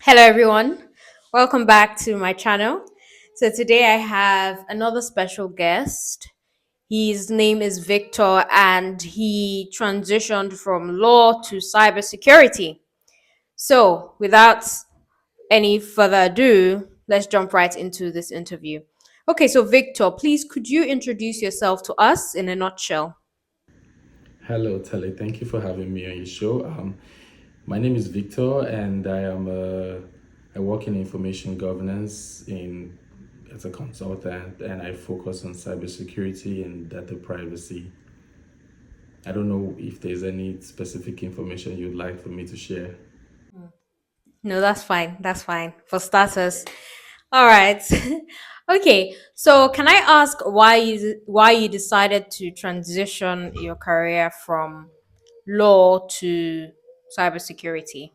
Hello, everyone. Welcome back to my channel. So, today I have another special guest. His name is Victor, and he transitioned from law to cybersecurity. So, without any further ado, let's jump right into this interview. Okay, so Victor, please could you introduce yourself to us in a nutshell? Hello, Telly. Thank you for having me on your show. My name is Victor, and I work in information governance in as a consultant, and I focus on cybersecurity and data privacy. I don't know if there's any specific information you'd like for me to share. No, that's fine. That's fine. For starters. All right. Okay. So, can I ask why you decided to transition your career from law to cybersecurity?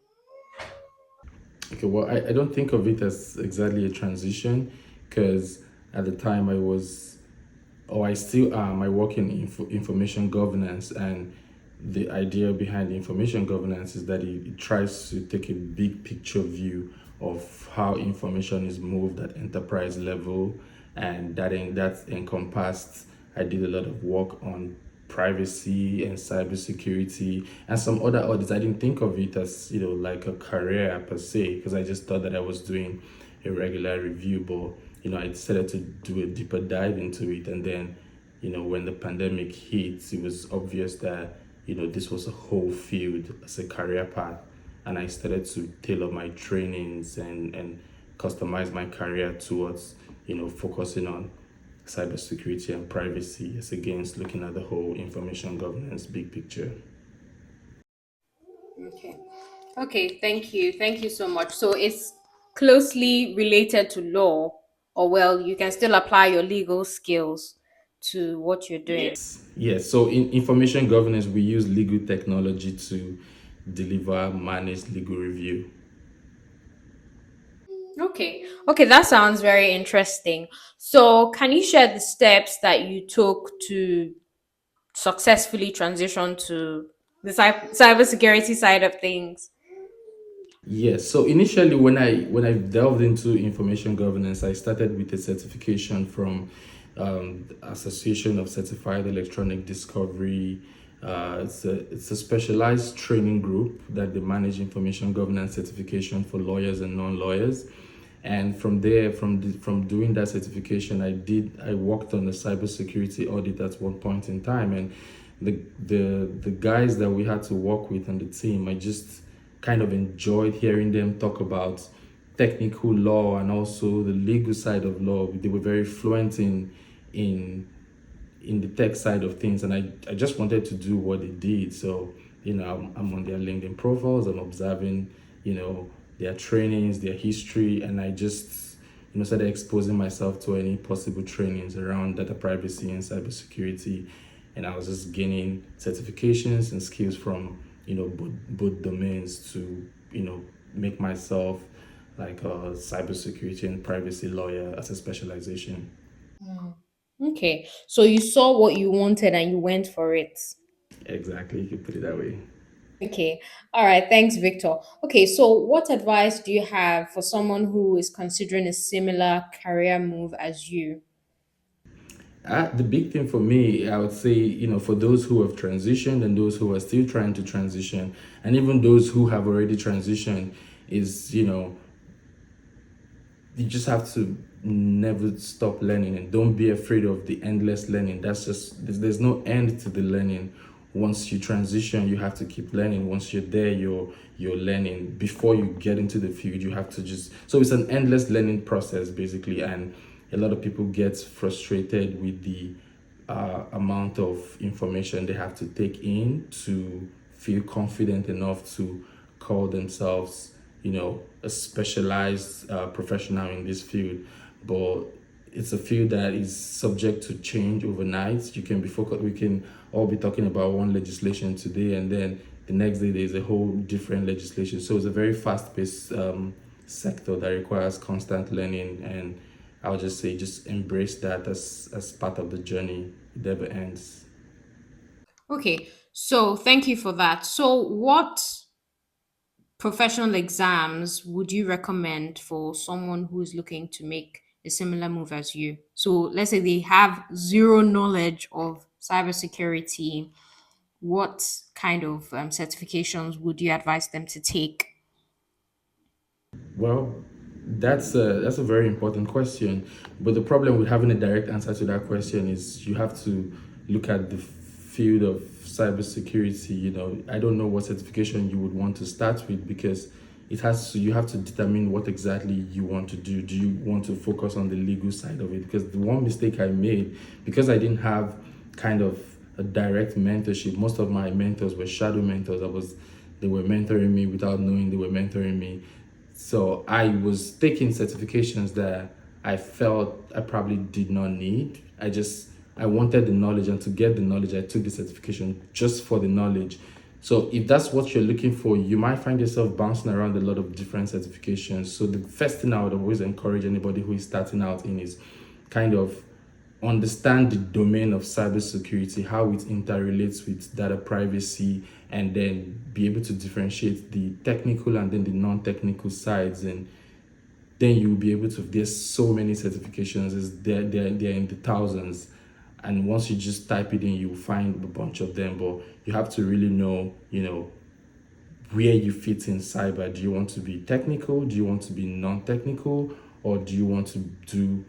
Okay, well, I don't think of it as exactly a transition because at the time I still am. I work in information governance, and the idea behind information governance is that it tries to take a big picture view of how information is moved at enterprise level, and that encompassed. I did a lot of work on privacy and cybersecurity and some other audits. I didn't think of it as like a career per se because I just thought that I was doing a regular review, but I decided to do a deeper dive into it. And then, when the pandemic hit, it was obvious that, this was a whole field as a career path. And I started to tailor my trainings and customize my career towards, focusing on cybersecurity and privacy as against looking at the whole information governance big picture. Okay. Okay, thank you. Thank you so much. So it's closely related to law, or well, you can still apply your legal skills to what you're doing. Yes. So in information governance, we use legal technology to deliver managed legal review. Okay. Okay, that sounds very interesting. So, can you share the steps that you took to successfully transition to the cybersecurity side of things? Yes. So initially, when I delved into information governance, I started with a certification from the Association of Certified Electronic Discovery. It's a specialized training group that they manage information governance certification for lawyers and non-lawyers. And from there, from doing that certification, I worked on a cybersecurity audit at one point in time, and the guys that we had to work with on the team, I just kind of enjoyed hearing them talk about technical law and also the legal side of law. They were very fluent in in the tech side of things, and I just wanted to do what they did. So I'm on their LinkedIn profiles, I'm observing you know their trainings, their history, and I just started exposing myself to any possible trainings around data privacy and cybersecurity. And I was just gaining certifications and skills from both domains to make myself like a cybersecurity and privacy lawyer as a specialization. Okay. So, you saw what you wanted and you went for it. Exactly, you could put it that way. Okay. All right. Thanks, Victor. Okay. So, what advice do you have for someone who is considering a similar career move as you? The big thing for me, I would say, for those who have transitioned and those who are still trying to transition, and even those who have already transitioned, is, you just have to never stop learning and don't be afraid of the endless learning. There's no end to the learning. Once you transition, you have to keep learning. Once you're there, you're learning. Before you get into the field, you have to just so it's an endless learning process basically. And a lot of people get frustrated with the amount of information they have to take in to feel confident enough to call themselves, a specialized professional in this field. But it's a field that is subject to change overnight. You can be focused. We can all be talking about one legislation today, and then the next day there's a whole different legislation. So it's a very fast-paced sector that requires constant learning, and I would just say just embrace that as part of the journey. It never ends. Okay. So, thank you for that. So, what professional exams would you recommend for someone who is looking to make a similar move as you? So let's say they have zero knowledge of cybersecurity. What kind of certifications would you advise them to take? Well, that's a very important question. But the problem with having a direct answer to that question is you have to look at the field of cybersecurity. I don't know what certification you would want to start with because you have to determine what exactly you want to do. Do you want to focus on the legal side of it? Because the one mistake I made, because I didn't have kind of a direct mentorship, most of my mentors were shadow mentors. They were mentoring me without knowing they were mentoring me. So I was taking certifications that I felt I probably did not need. I wanted the knowledge, and to get the knowledge, I took the certification just for the knowledge. So if that's what you're looking for, you might find yourself bouncing around a lot of different certifications. So the first thing I would always encourage anybody who is starting out in is kind of understand the domain of cybersecurity, how it interrelates with data privacy, and then be able to differentiate the technical and then the non-technical sides. And then you'll be able to, there's so many certifications, they're in the thousands. And once you just type it in, you'll find a bunch of them. But you have to really know, where you fit in cyber. Do you want to be technical? Do you want to be non-technical? Or do you want to do,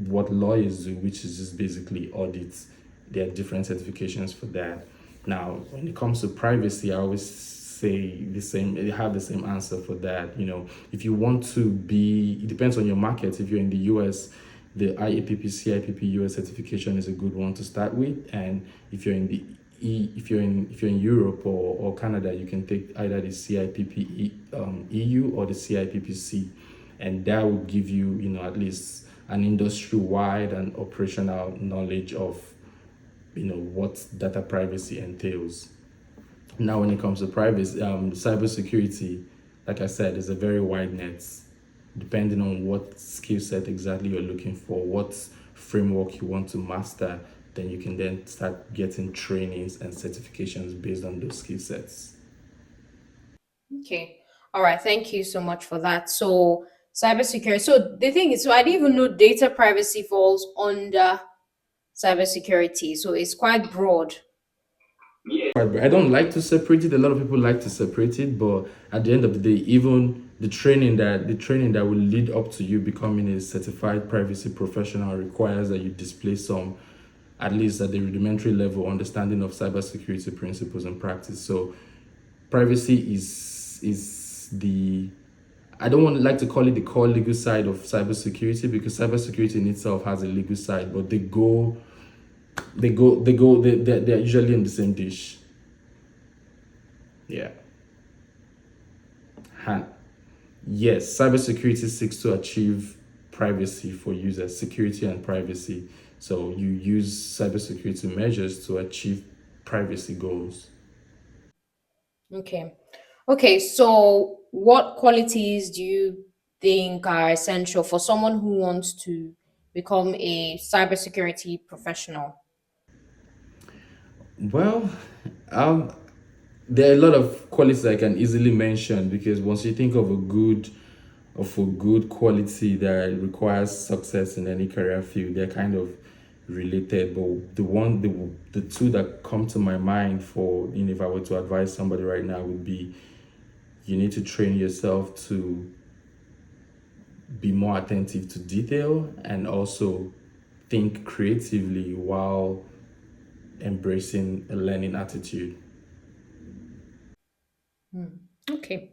what lawyers do, which is just basically audits? There are different certifications for that. Now, when it comes to privacy, I always say the same, I have the same answer for that. If you want to be, it depends on your market. If you're in the US, the IAPP CIPP US certification is a good one to start with. And if you're in the if you're in Europe or Canada, you can take either the CIPP EU or the CIPPC, and that will give you, at least an industry-wide and operational knowledge of, what data privacy entails. Now, when it comes to privacy, cybersecurity, like I said, is a very wide net, depending on what skill set exactly you're looking for, what framework you want to master. Then you can then start getting trainings and certifications based on those skill sets. Okay. All right. Thank you so much for that. So, cybersecurity. So, the thing is, so I didn't even know data privacy falls under cybersecurity. So, it's quite broad. I don't like to separate it. A lot of people like to separate it, but at the end of the day, even the training that will lead up to you becoming a certified privacy professional requires that you display some, at least at the rudimentary level, understanding of cybersecurity principles and practice. So privacy is the, I don't want to like to call it the core legal side of cybersecurity, because cybersecurity in itself has a legal side, but they're usually in the same dish. Yeah. Ha- yes, cybersecurity seeks to achieve privacy for users, security and privacy. So you use cybersecurity measures to achieve privacy goals. Okay. Okay. So, what qualities do you think are essential for someone who wants to become a cybersecurity professional? Well, um, there are a lot of qualities I can easily mention, because once you think of a good quality that requires success in any career field, they're kind of related. But the two that come to my mind for, if I were to advise somebody right now, would be you need to train yourself to be more attentive to detail, and also think creatively while embracing a learning attitude. Okay.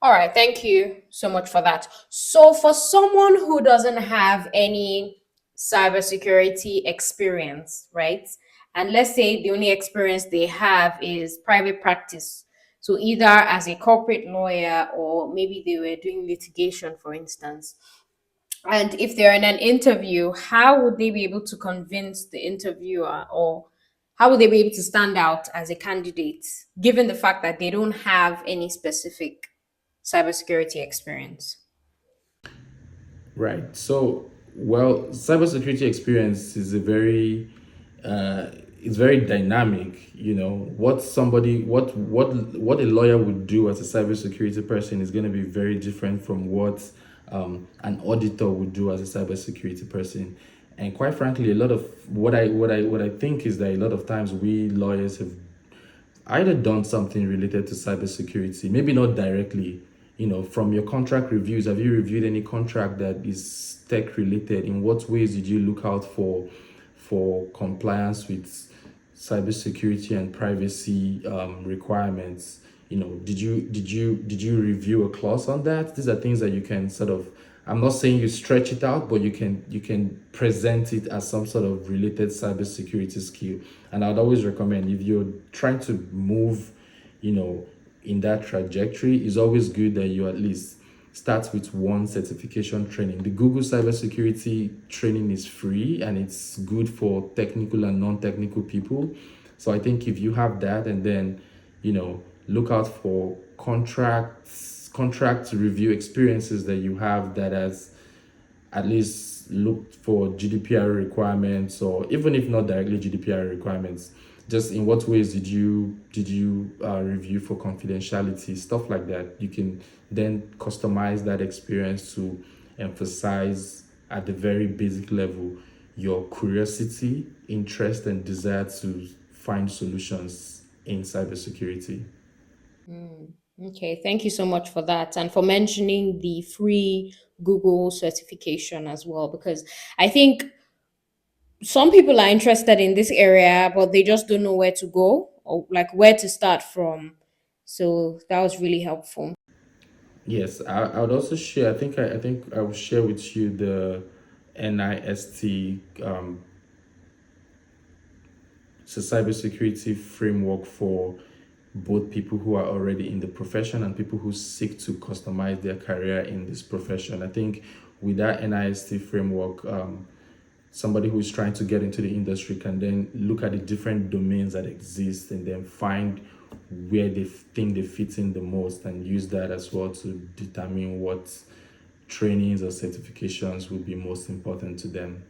All right, thank you so much for that. So, for someone who doesn't have any cybersecurity experience, right? And let's say the only experience they have is private practice. So, either as a corporate lawyer or maybe they were doing litigation, for instance. And if they're in an interview, how would they be able to convince the interviewer, or how would they be able to stand out as a candidate given the fact that they don't have any specific cybersecurity experience? Right. So, well, cybersecurity experience is a very, it's very dynamic. What a lawyer would do as a cybersecurity person is going to be very different from what an auditor would do as a cybersecurity person. And quite frankly, a lot of what I think is that a lot of times we lawyers have either done something related to cybersecurity, maybe not directly. From your contract reviews, have you reviewed any contract that is tech related? In what ways did you look out for compliance with cybersecurity and privacy requirements? Did you review a clause on that? These are things that you can sort of. I'm not saying you stretch it out, but you can present it as some sort of related cybersecurity skill. And I'd always recommend, if you're trying to move, you know, in that trajectory, it's always good that you at least start with one certification training. The Google cybersecurity training is free and it's good for technical and non-technical people. So I think if you have that, and then, look out for contract review experiences that you have that has at least looked for GDPR requirements, or even if not directly GDPR requirements, just in what ways did you review for confidentiality, stuff like that. You can then customize that experience to emphasize at the very basic level your curiosity, interest, and desire to find solutions in cybersecurity. Okay, thank you so much for that and for mentioning the free Google certification as well, because I think some people are interested in this area, but they just don't know where to go or like where to start from. So that was really helpful. Yes, I would also share. I think I will share with you the NIST. It's a cybersecurity framework for both people who are already in the profession and people who seek to customize their career in this profession. I think with that NIST framework, somebody who is trying to get into the industry can then look at the different domains that exist and then find where they think they fit in the most, and use that as well to determine what trainings or certifications would be most important to them.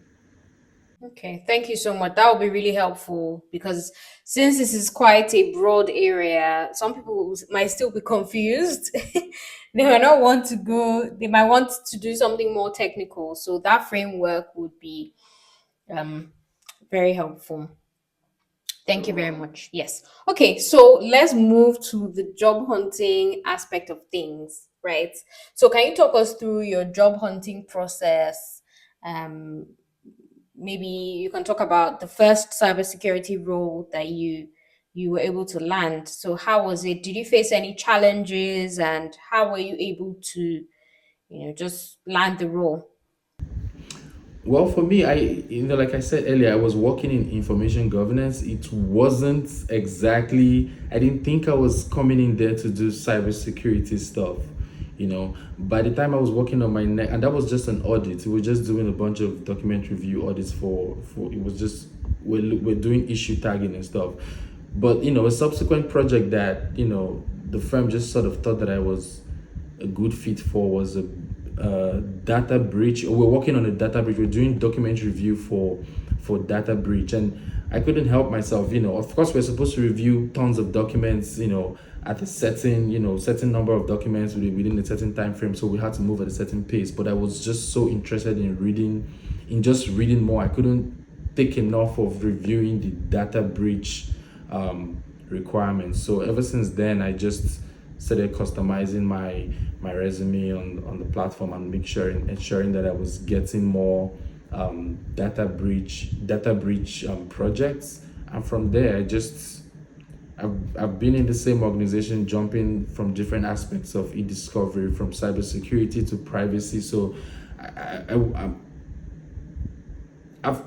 Okay, thank you so much. That will be really helpful because since this is quite a broad area, some people might still be confused. They might not want to go, they might want to do something more technical. So that framework would be um, very helpful. Thank you very much. Yes. Okay, so let's move to the job hunting aspect of things, right? So can you talk us through your job hunting process? Um, Maybe you can talk about the first cybersecurity role that you were able to land. So how was it? Did you face any challenges, and how were you able to, just land the role? Well, for me, like I said earlier, I was working in information governance. It wasn't exactly, I didn't think I was coming in there to do cybersecurity stuff. By the time I was working on my neck, and that was just an audit. We were just doing a bunch of document review audits it was just, we're doing issue tagging and stuff. But, a subsequent project that, the firm just sort of thought that I was a good fit for was a data breach. We're working on a data breach. We're doing document review for data breach, and I couldn't help myself. Of course, we're supposed to review tons of documents. At a certain number of documents within a certain time frame. So we had to move at a certain pace. But I was just so interested in just reading more. I couldn't take enough of reviewing the data breach requirements. So ever since then, I just started customizing my resume on the platform, and ensuring that I was getting more data breach projects. And from there, I've been in the same organization, jumping from different aspects of e-discovery, from cybersecurity to privacy. So I've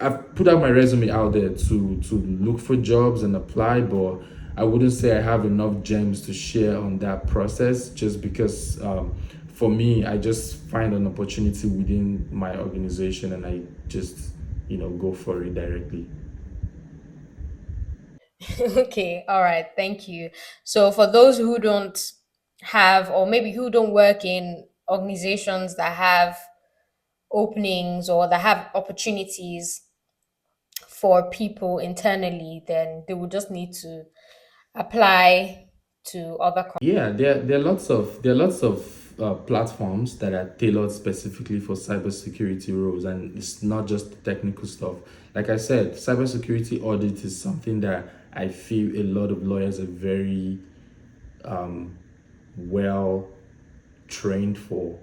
I've put out my resume out there to look for jobs and apply, but I wouldn't say I have enough gems to share on that process, just because for me, I just find an opportunity within my organization and I just go for it directly. Okay, all right, thank you. So for those who don't have, or maybe who don't work in organizations that have openings or that have opportunities for people internally, then they would just need to apply to other Yeah, there are lots of platforms that are tailored specifically for cybersecurity roles, and it's not just technical stuff. Like I said, cybersecurity audit is something that I feel a lot of lawyers are very well trained for.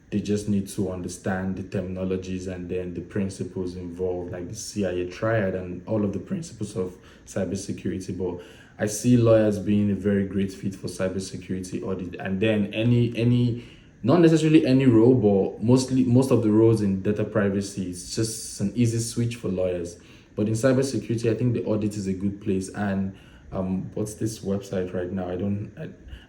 They just need to understand the terminologies and then the principles involved, like the CIA triad and all of the principles of cybersecurity. But I see lawyers being a very great fit for cybersecurity audit, and then any not necessarily any role, but mostly most of the roles in data privacy. It's just an easy switch for lawyers. But in cybersecurity, I think the audit is a good place. And what's this website right now?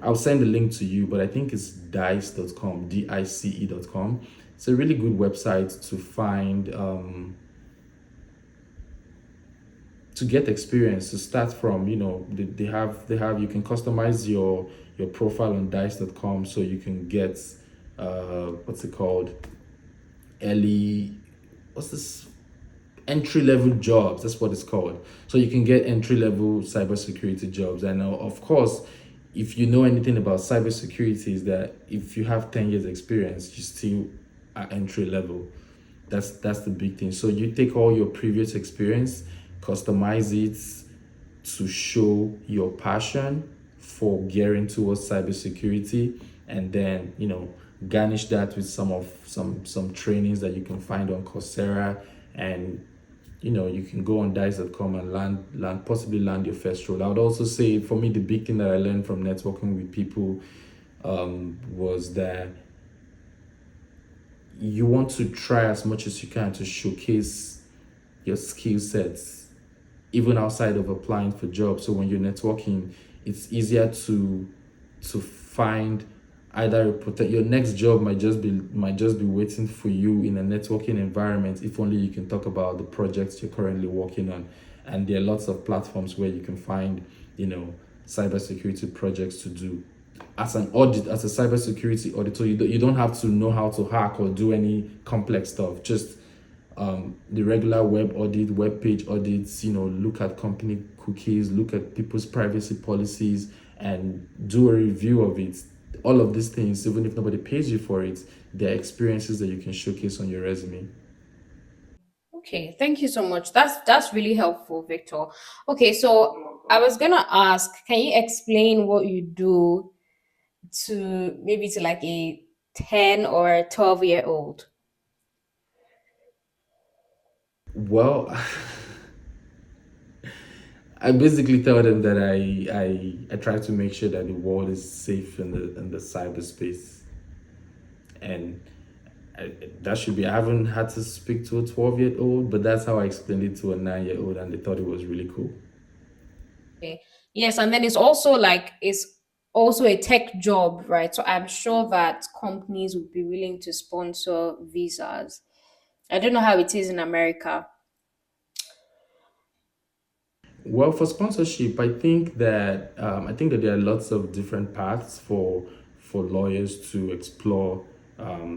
I'll send the link to you, but I think it's dice.com, dice.com. It's a really good website to find, to get experience, to start from. They have you can customize your profile on dice.com, so you can get what's it called, early, what's this, entry level jobs. That's what it's called. So you can get entry level cybersecurity jobs. And of course, if you know anything about cybersecurity, is that if you have 10 years experience, you still are entry level. That's the big thing. So you take all your previous experience, customize it to show your passion for gearing towards cybersecurity, and then garnish that with some trainings that you can find on Coursera. And you can go on dice.com and possibly land your first role. I would also say, for me, the big thing that I learned from networking with people was that you want to try as much as you can to showcase your skill sets even outside of applying for jobs. So when you're networking, it's easier to find either your next job might just be waiting for you in a networking environment, if only you can talk about the projects you're currently working on. And there are lots of platforms where you can find cybersecurity projects to do. As a cybersecurity auditor, you don't have to know how to hack or do any complex stuff. Just the regular web audit, web page audits, look at company cookies, look at people's privacy policies, and do a review of it. All of these things, even if nobody pays you for it, they're experiences that you can showcase on your resume. Okay, thank you so much. That's really helpful, Victor. Okay, so I was gonna ask, can you explain what you do to maybe to like a 10 or 12-year old? Well, I basically tell them that I try to make sure that the world is safe in the cyberspace. And that should be. I haven't had to speak to a 12-year old, but that's how I explained it to a 9-year old, and they thought it was really cool. Okay. Yes, and then it's also a tech job, right? So I'm sure that companies would be willing to sponsor visas. I don't know how it is in America. Well, for sponsorship, I think that there are lots of different paths for lawyers to explore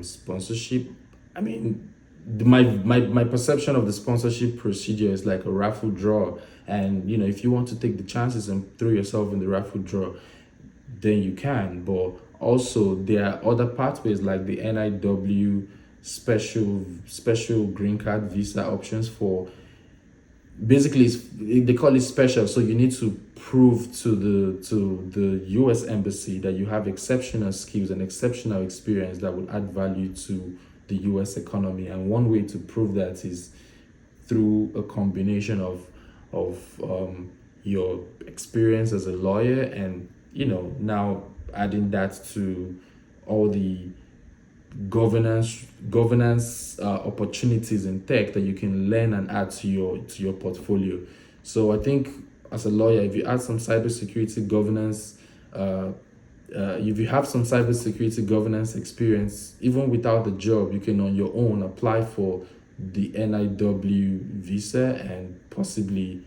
sponsorship. I mean, my perception of the sponsorship procedure is like a raffle draw, and if you want to take the chances and throw yourself in the raffle draw, then you can. But also there are other pathways like the NIW, special green card visa options for. Basically, they call it special, so you need to prove to the US embassy that you have exceptional skills and exceptional experience that would add value to the US economy. And one way to prove that is through a combination of your experience as a lawyer, and now adding that to all the governance opportunities in tech that you can learn and add to your portfolio. So I think, as a lawyer, if you add some cybersecurity governance, if you have some cybersecurity governance experience, even without the job, you can on your own apply for the NIW visa, and possibly,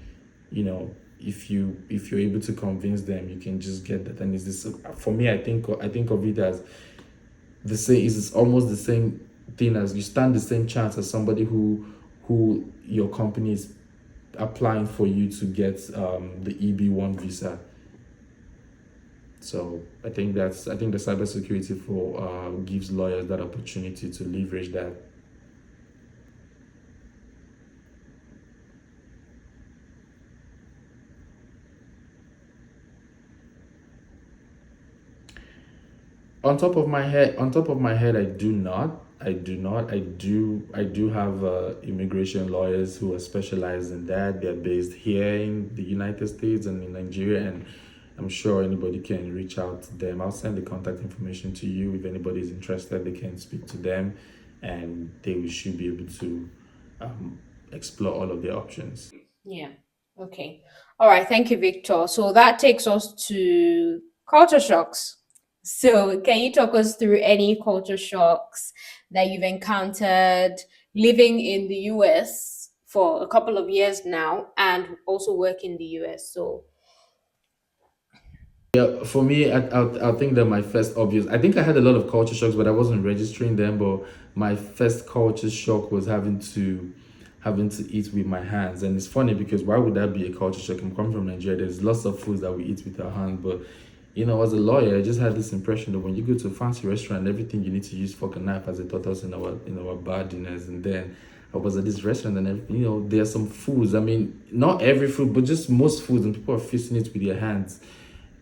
if you're able to convince them, you can just get that. And it's this, for me, I think of it as the same, is almost the same thing, as you stand the same chance as somebody who your company is applying for you to get the EB1 visa. So I think the cybersecurity for gives lawyers that opportunity to leverage that. On top of my head, I do have immigration lawyers who are specialized in that. They're based here in the United States and in Nigeria, and I'm sure anybody can reach out to them. I'll send the contact information to you. If anybody is interested, they can speak to them, and should be able to um, explore all of their options. Yeah. Okay. All right. Thank you, Victor. So that takes us to culture shocks. So, can you talk us through any culture shocks that you've encountered living in the US for a couple of years now and also work in the US? So, Yeah, for me, I think that my first obvious, I think I had a lot of culture shocks, but I wasn't registering them. But my first culture shock was having to eat with my hands. And it's funny because why would that be a culture shock? I'm coming from Nigeria. There's lots of foods that we eat with our hands, but as a lawyer, I just had this impression that when you go to a fancy restaurant, everything you need to use fork and knife, as they taught us in our bar dinners. And then I was at this restaurant, and there are some foods. I mean, not every food, but just most foods, and people are feasting it with their hands.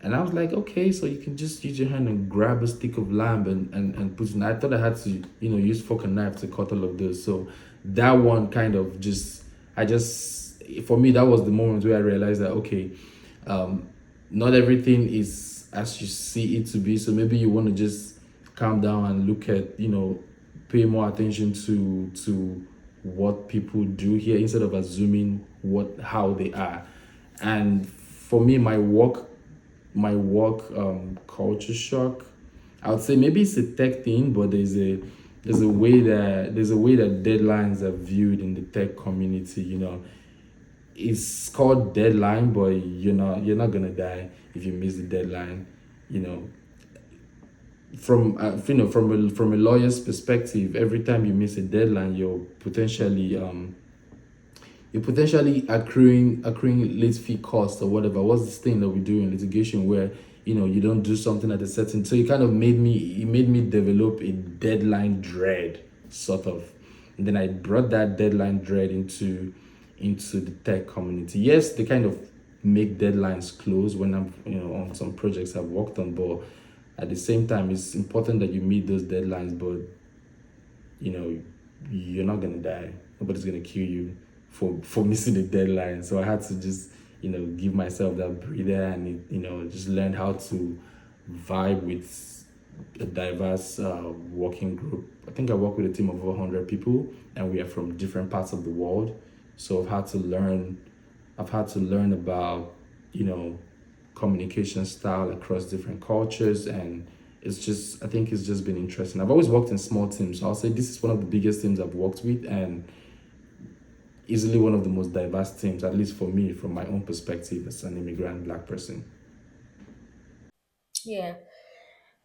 And I was like, okay, so you can just use your hand and grab a stick of lamb and put it in. I thought I had to, use fork and knife to cut all of those. So that one kind of for me, that was the moment where I realized that, okay, um, not everything is as you see it to be. So maybe you want to just calm down and look at, pay more attention to what people do here instead of assuming how they are. And for me, my work culture shock, I would say maybe it's a tech thing, but there's a way that deadlines are viewed in the tech community. It's called deadline, but you're not gonna die if you miss the deadline. you know from a lawyer's perspective, every time you miss a deadline, you're potentially accruing late fee costs or whatever. What's this thing that we do in litigation where you don't do something at a certain, so it made me develop a deadline dread, sort of. And then I brought that deadline dread into the tech community. Yes, they kind of make deadlines close when I'm on some projects I've worked on, but at the same time it's important that you meet those deadlines. But you know you're not gonna die. Nobody's gonna kill you for missing the deadline. So I had to just give myself that breather, and just learn how to vibe with a diverse working group. I think I work with a team of over 100 people, and we are from different parts of the world. So I've had to learn about you know communication style across different cultures, and I think it's just been interesting. I've always worked in small teams, so I'll say this is one of the biggest teams I've worked with, and easily one of the most diverse teams, at least for me, from my own perspective as an immigrant black person. yeah.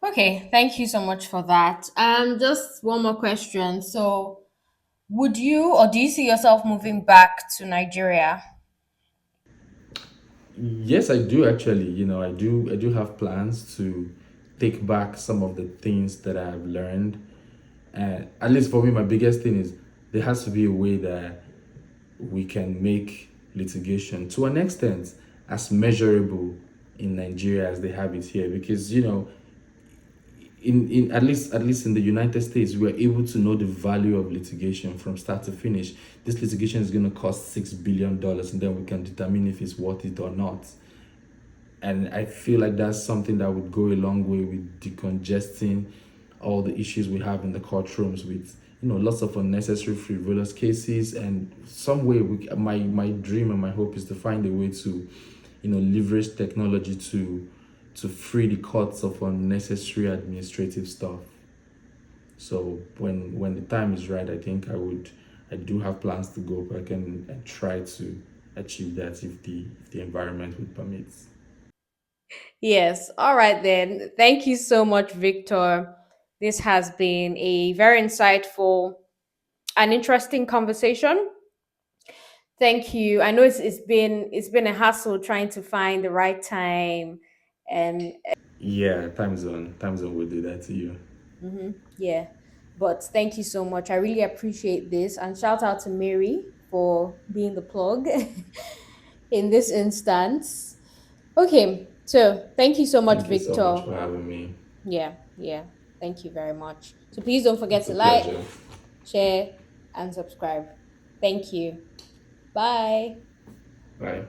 Okay. Thank you so much for that. Just one more question. So, would you or do you see yourself moving back to Nigeria? Yes, I do actually. I do have plans to take back some of the things that I've learned. And at least for me, my biggest thing is there has to be a way that we can make litigation to an extent as measurable in Nigeria as they have it here. Because in at least in the United States, we're able to know the value of litigation from start to finish. This litigation is going to cost $6 billion, and then we can determine if it's worth it or not. And I feel like that's something that would go a long way with decongesting all the issues we have in the courtrooms with lots of unnecessary frivolous cases. And some way my dream and my hope is to find a way to leverage technology to free the courts of unnecessary administrative stuff. So when the time is right, I do have plans to go back and try to achieve that if the environment would permit. Yes. All right, then. Thank you so much, Victor. This has been a very insightful and interesting conversation. Thank you. I know it's been a hassle trying to find the right time, and Yeah, time zone will do that to you. yeah. But thank you so much. I really appreciate this, and shout out to Mary for being the plug in this instance. Okay, so thank you so much, Thank you so much Victor. for having me. Yeah, yeah. Thank you very much. So please don't forget It's to a like, pleasure. share, and subscribe. Thank you. Bye. Bye.